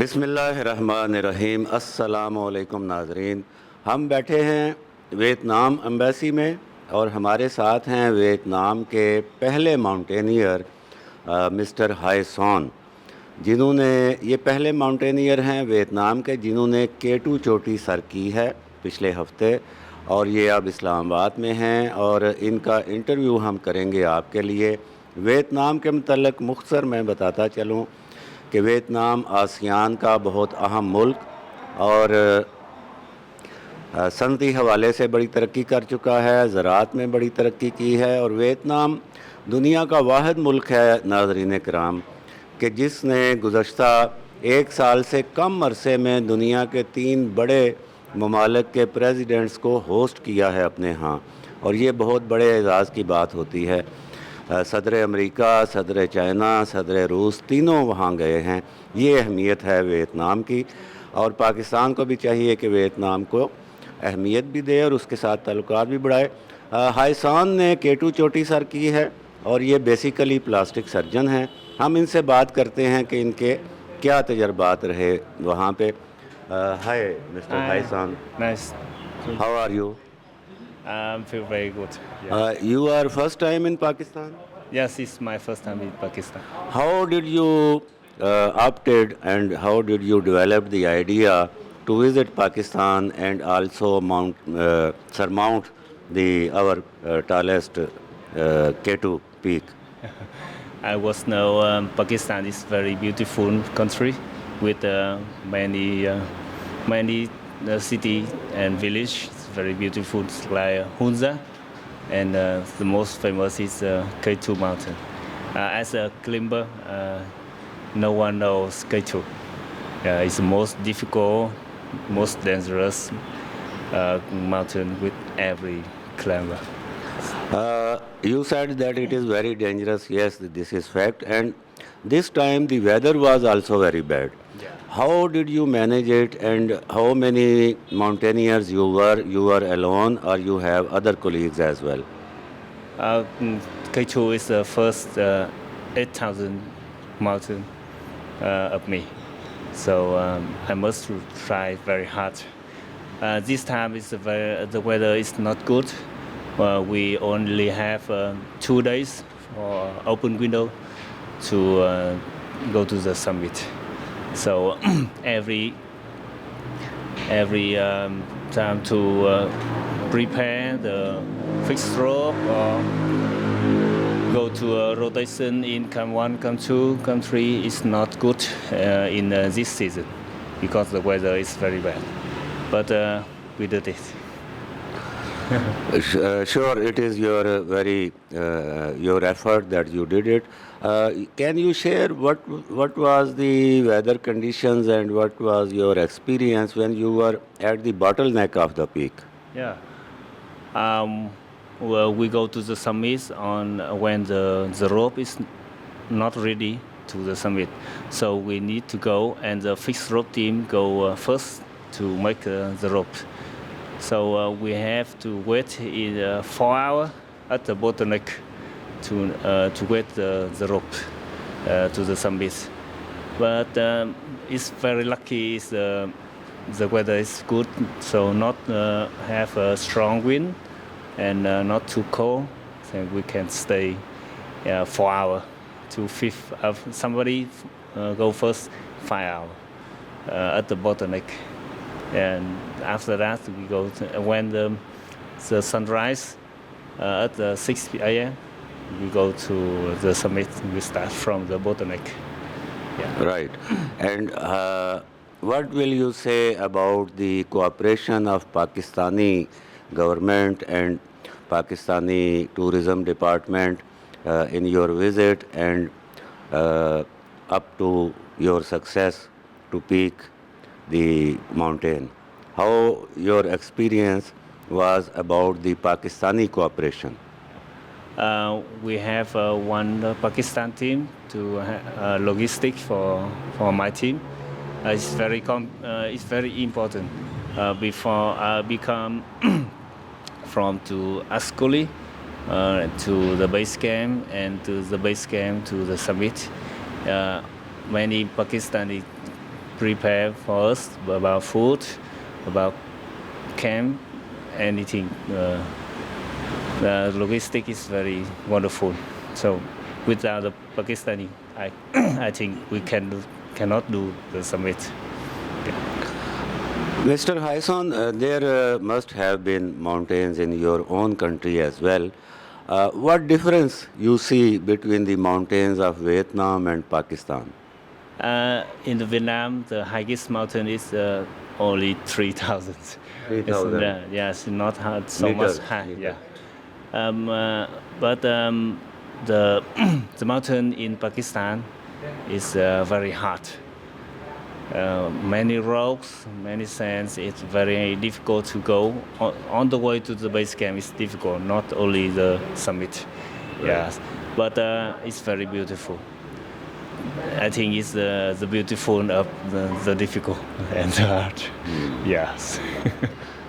बिस्मिल्लाहिर्रहमानिर्रहीम। अस्सलामुअलैकुम नाज़रीन। हम बैठे हैं वियतनाम एम्बेसी में और हमारे साथ हैं वियतनाम के पहले माउंटेनियर मिस्टर हाई सॉन, जिन्होंने ये पहले माउंटेनियर हैं वियतनाम के जिन्होंने K2 चोटी सर की है पिछले हफ्ते, और ये अब इस्लामाबाद में हैं और इनका इंटरव्यू हम करेंगे आपके लिए। वियतनाम के मतलब मुख्तसर मैं बताता चलूँ कि वियतनाम आसियान का बहुत अहम मुल्क और सनती हवाले से बड़ी तरक्की कर चुका है, ज़राअत में बड़ी तरक्की की है, और वियतनाम दुनिया का वाहिद मुल्क है नाज़रीन कराम कि जिसने गुज़श्ता एक साल से कम अरसे में दुनिया के 3 बड़े ममालिक के प्रेसिडेंट्स को होस्ट किया है अपने यहाँ, और ये बहुत बड़े एज़ाज़ की बात होती है। सदर अमेरिका, सदर चाइना, सदर रूस तीनों वहाँ गए हैं। ये अहमियत है वियतनाम की, और पाकिस्तान को भी चाहिए कि वियतनाम को अहमियत भी दे और उसके साथ ताल्लुकात भी बढ़ाए। हाई सॉन ने K2 चोटी सर की है और ये बेसिकली प्लास्टिक सर्जन हैं। हम इनसे बात करते हैं कि इनके क्या तजर्बात रहे वहाँ पे। हाय मिस्टर हाई सॉन, Nice. How are you? Feel very good. Yeah. You are first time in Pakistan? Yes, it's my first time in Pakistan. How did you opted and how did you develop the idea to visit Pakistan and also surmount our tallest K2 peak? I was know Pakistan is very beautiful country with many city and village. It's very beautiful, like Hunza, and the most famous is K2 mountain. As a climber, no one knows K2. It's the most difficult, most dangerous mountain with every climber. You said that it is very dangerous. Yes, this is fact. And this time the weather was also very bad. Yeah. How did you manage it, and how many mountaineers you were? You were alone or you have other colleagues as well? K2 is the first 8,000 mountain of me. So I must try very hard. This time the weather is not good. We only have 2 days for open window to go to the summit. So every time to prepare the fixed rope or go to a rotation in Cam 1, Cam 2, Cam 3 is not good in this season because the weather is very bad. But we did it. Sure, it is your your effort that you did it. Can you share what was the weather conditions and what was your experience when you were at the bottleneck of the peak? Yeah. Well, we go to the summit on when the rope is not ready to the summit. So we need to go, and the fixed rope team go first to make the rope. So we have to wait in 4 hours at the bottleneck to wait the rope to the summit. But it's very lucky. The weather is good, so not have a strong wind and not too cold. So we can stay 4 hours to fifth. Somebody go first 5 hours at the bottleneck. And after that, we go when the sunrise at 6 a.m. We go to the summit. We start from the bottleneck. Yeah. Right. And what will you say about the cooperation of Pakistani government and Pakistani tourism department in your visit and up to your success to peak the mountain? How your experience was about the Pakistani cooperation? We have one Pakistan team to logistic for my team. It's very important before I become from to Ascoli to the base camp and to the base camp to the summit. Many Pakistani prepare for us about food, about camp, anything. The logistic is very wonderful. So without the Pakistani, I I think we cannot do the summit. Mr. Hyson, there must have been mountains in your own country as well. What difference you see between the mountains of Vietnam and Pakistan? In the Vietnam, the highest mountain is only 3,000. 3,000. Yes, not hard, so Meters, much high. meters. Yeah. But the the mountain in Pakistan is very hard. Many rocks, many sands. It's very difficult to go. On the way to the base camp, it's difficult. Not only the summit. Yes, but it's very beautiful. I think it's the beautiful of the difficult and the hard. Yes.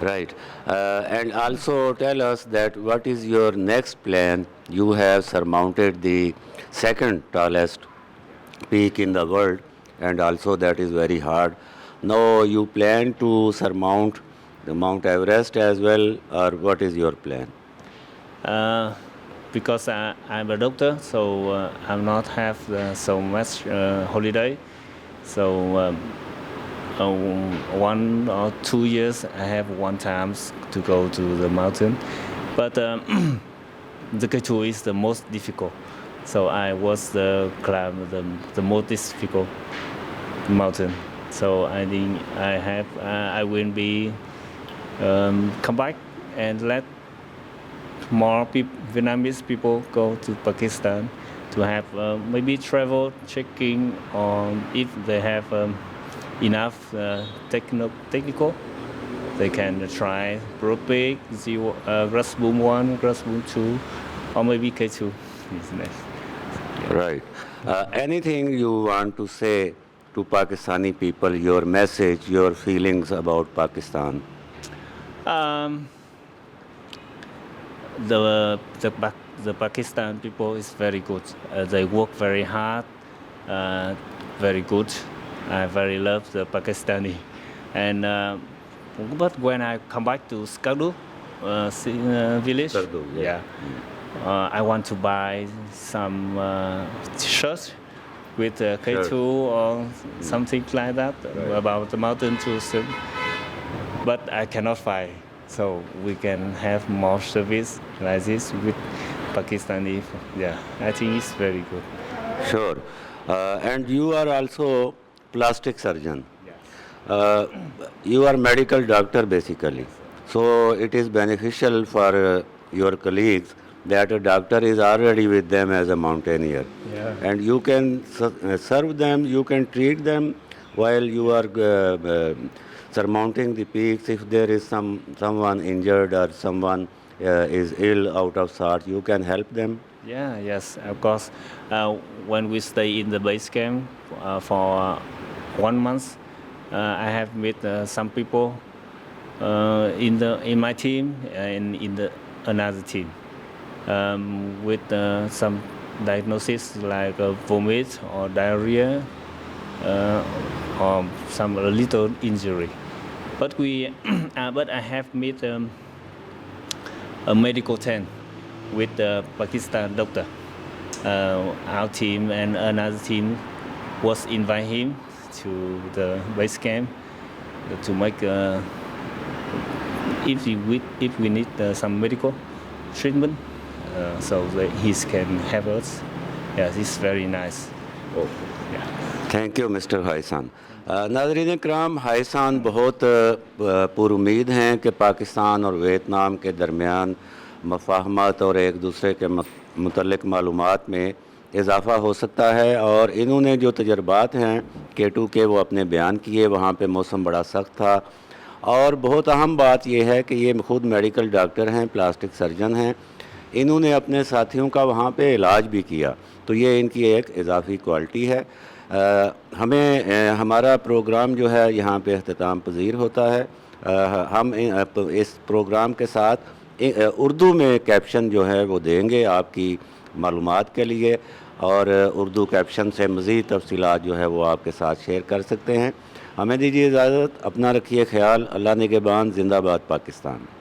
Right. And also tell us that what is your next plan? You have surmounted the second tallest peak in the world, and also that is very hard. Now you plan to surmount the Mount Everest as well, or what is your plan? Because I'm a doctor, so I'm not have so much holiday. So 1 or 2 years, I have one time to go to the mountain, but the K2 is the most difficult. So I was climb the most difficult mountain. So I think I will be come back and let more Vietnamese people go to Pakistan to have maybe travel checking on if they have enough technical. They can try Propelled, Grass Boom 1, Grass Boom 2, or maybe K2 is next. Right. Anything you want to say to Pakistani people, your message, your feelings about Pakistan? The Pakistan people is very good. They work very hard, very good. I very love the Pakistani, and but when I come back to Skardu village, Skardu, yeah. I want to buy some shirts with K2 Sure. or something like that about the mountain tourism, but I cannot find. So we can have more service like this with Pakistani. Yeah, I think it's very good. Sure. And you are also plastic surgeon. Yes. You are medical doctor basically. So it is beneficial for your colleagues that a doctor is already with them as a mountaineer. Yeah. And you can serve them, you can treat them while you are surmounting the peaks. If there is someone injured or someone is ill out of sort, you can help them. Yeah, yes, of course. When we stay in the base camp for 1 month, I have met some people in my team and in another team with some diagnosis like vomit or diarrhea or some little injury. But but I have met a medical tent with the Pakistan doctor. Our team and another team was invite him to the base camp to make if we need some medical treatment, so that he can help us. Yes, it's very nice. Yeah. Thank you mister हाईसान। नाज़रीन कराम, हाईसान बहुत पुरुमीद हैं कि पाकिस्तान और Vietnam के दरमियान मफाहमत और एक दूसरे के मुतल्लिक़ मालूमात में इजाफ़ा हो सकता है, और इन्होंने जो तजर्बात हैं K2 के वो अपने बयान किए। वहाँ पे मौसम बड़ा सख्त था, और बहुत अहम बात यह है कि ये ख़ुद मेडिकल डॉक्टर हैं, प्लास्टिक सर्जन हैं। इन्होंने अपने साथियों का वहाँ पे इलाज भी किया, तो ये इनकी एक इजाफ़ी क्वालिटी है। हमें हमारा प्रोग्राम जो है यहाँ पे अख्ताम पज़ीर होता है। हम इस प्रोग्राम के साथ उर्दू में कैप्शन जो है वो देंगे आपकी मालूमात के लिए, और उर्दू कैप्शन से मज़ीद तफ़सीलात जो है वो आपके साथ शेयर कर सकते हैं। हमें दीजिए इजाज़त, अपना रखिए ख्याल। अल्लाह निगहबान। जिंदाबाद पाकिस्तान।